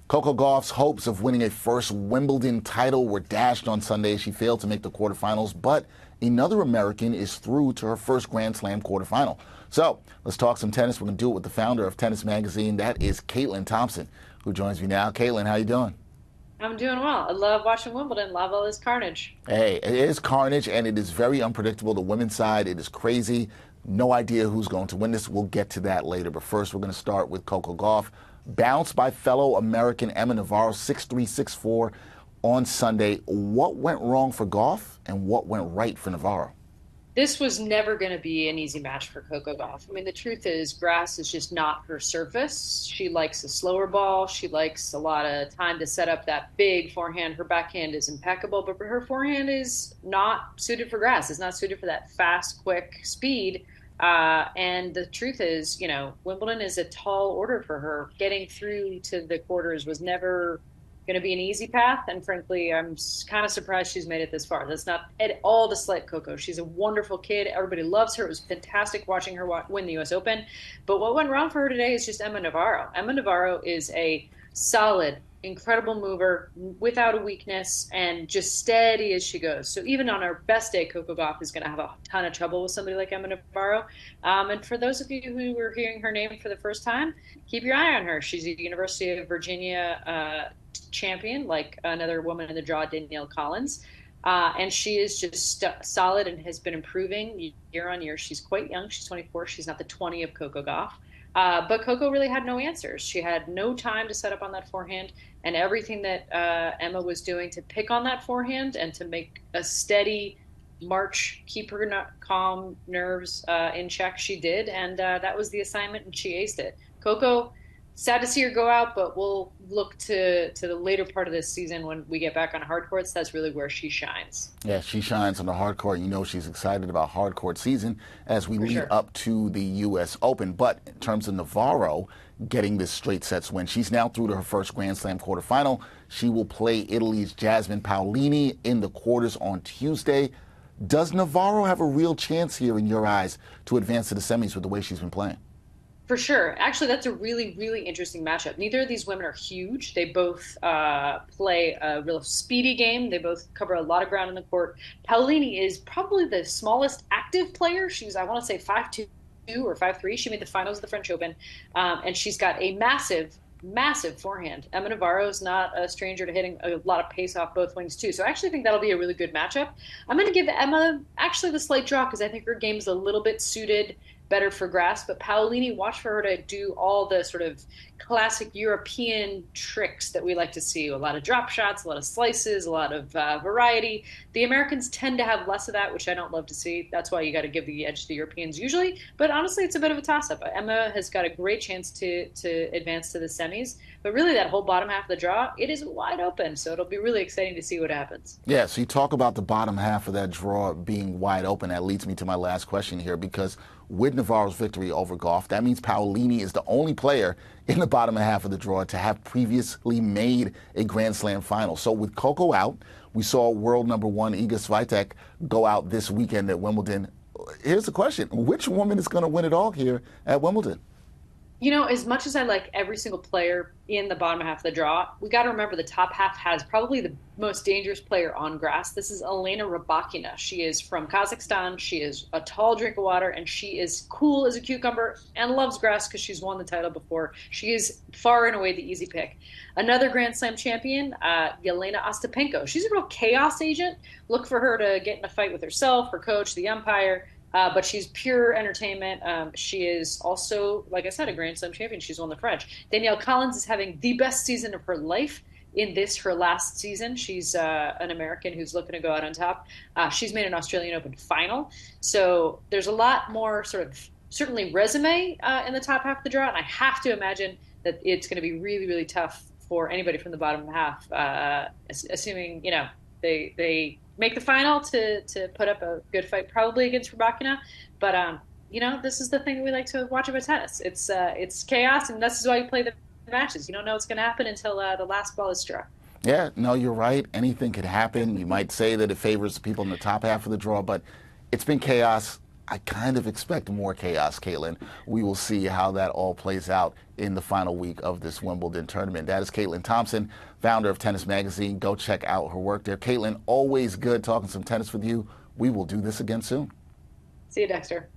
Coco Gauff's hopes of winning a first Wimbledon title were dashed on Sunday. She failed to make the quarterfinals, but another American is through to her first Grand Slam quarterfinal. So let's talk some tennis. We're going to do it with the founder of Tennis Magazine. That is Caitlin Thompson, who joins me now. Caitlin, how you doing? I'm doing well. I love watching Wimbledon. Love all this carnage. Hey, it is carnage, and it is very unpredictable. The women's side, it is crazy. No idea who's going to win this. We'll get to that later. But first, we're going to start with Coco Gauff. Bounced by fellow American Emma Navarro, 6-3, 6-4 on Sunday. What went wrong for Gauff, and what went right for Navarro? This was never going to be an easy match for Coco Gauff. I mean, the truth is, grass is just not her surface. She likes a slower ball. She likes a lot of time to set up that big forehand. Her backhand is impeccable, but her forehand is not suited for grass. It's not suited for that fast, quick speed. And the truth is, Wimbledon is a tall order for her. Getting through to the quarters was never going to be an easy path. And frankly, I'm kind of surprised she's made it this far. That's not at all to slight Coco. She's a wonderful kid. Everybody loves her. It was fantastic watching her win the U.S. Open. But what went wrong for her today is just Emma Navarro. Emma Navarro is a solid, incredible mover without a weakness and just steady as she goes. So even on her best day, Coco Gauff is going to have a ton of trouble with somebody like Emma Navarro. And for those of you who were hearing her name for the first time, keep your eye on her. She's a University of Virginia champion, like another woman in the draw, Danielle Collins. And she is just solid and has been improving year on year. She's quite young. She's 24. She's not the 20 of Coco Gauff. But Coco really had no answers. She had no time to set up on that forehand, and everything that Emma was doing to pick on that forehand and to make a steady march, keep her calm nerves in check, she did, and that was the assignment, and she aced it. Coco, sad to see her go out, but we'll look to the later part of this season when we get back on hard courts. That's really where she shines. Yeah, she shines on the hard court. You know she's excited about hard court season as we lead up to the U.S. Open. But in terms of Navarro getting this straight sets win, she's now through to her first Grand Slam quarterfinal. She will play Italy's Jasmine Paolini in the quarters on Tuesday. Does Navarro have a real chance here in your eyes to advance to the semis with the way she's been playing? For sure. Actually, that's a really, really interesting matchup. Neither of these women are huge. They both play a real speedy game. They both cover a lot of ground in the court. Paolini is probably the smallest active player. She's, I want to say, 5'2" or 5'3". She made the finals of the French Open. And she's got a massive, massive forehand. Emma Navarro is not a stranger to hitting a lot of pace off both wings, too. So I actually think that'll be a really good matchup. I'm going to give Emma actually the slight draw because I think her game's a little bit suited better for grass, but Paolini, watch for her to do all the sort of classic European tricks that we like to see. A lot of drop shots, a lot of slices, a lot of variety. The Americans tend to have less of that, which I don't love to see. That's why you got to give the edge to the Europeans usually. But honestly, it's a bit of a toss-up. Emma has got a great chance to advance to the semis. But really, that whole bottom half of the draw, it is wide open. So it'll be really exciting to see what happens. Yeah, so you talk about the bottom half of that draw being wide open. That leads me to my last question here, because with Navarro's victory over Gauff, that means Paolini is the only player in the bottom half of the draw to have previously made a Grand Slam final. So with Coco out, we saw world number one Iga Swiatek go out this weekend at Wimbledon. Here's the question. Which woman is going to win it all here at Wimbledon? As much as I like every single player in the bottom half of the draw, we got to remember the top half has probably the most dangerous player on grass. This is Elena Rybakina. She is from Kazakhstan. She is a tall drink of water, and she is cool as a cucumber and loves grass because she's won the title before. She is far and away the easy pick. Another Grand Slam champion, Yelena Ostapenko. She's a real chaos agent. Look for her to get in a fight with herself, her coach, the umpire. But she's pure entertainment. She is also, like I said, a Grand Slam champion. She's won the French. Danielle Collins is having the best season of her life in this, her last season. She's an American who's looking to go out on top. She's made an Australian Open final. So there's a lot more sort of, certainly resume in the top half of the draw. And I have to imagine that it's going to be really, really tough for anybody from the bottom half, assuming, they make the final to put up a good fight, probably against Rybakina. But, this is the thing that we like to watch about tennis. It's chaos, and this is why you play the matches. You don't know what's going to happen until the last ball is struck. Yeah, no, you're right. Anything could happen. You might say that it favors the people in the top half of the draw, but it's been chaos I kind of expect more chaos, Caitlin. We will see how that all plays out in the final week of this Wimbledon tournament. That is Caitlin Thompson, founder of Tennis Magazine. Go check out her work there. Caitlin, always good talking some tennis with you. We will do this again soon. See you, Dexter.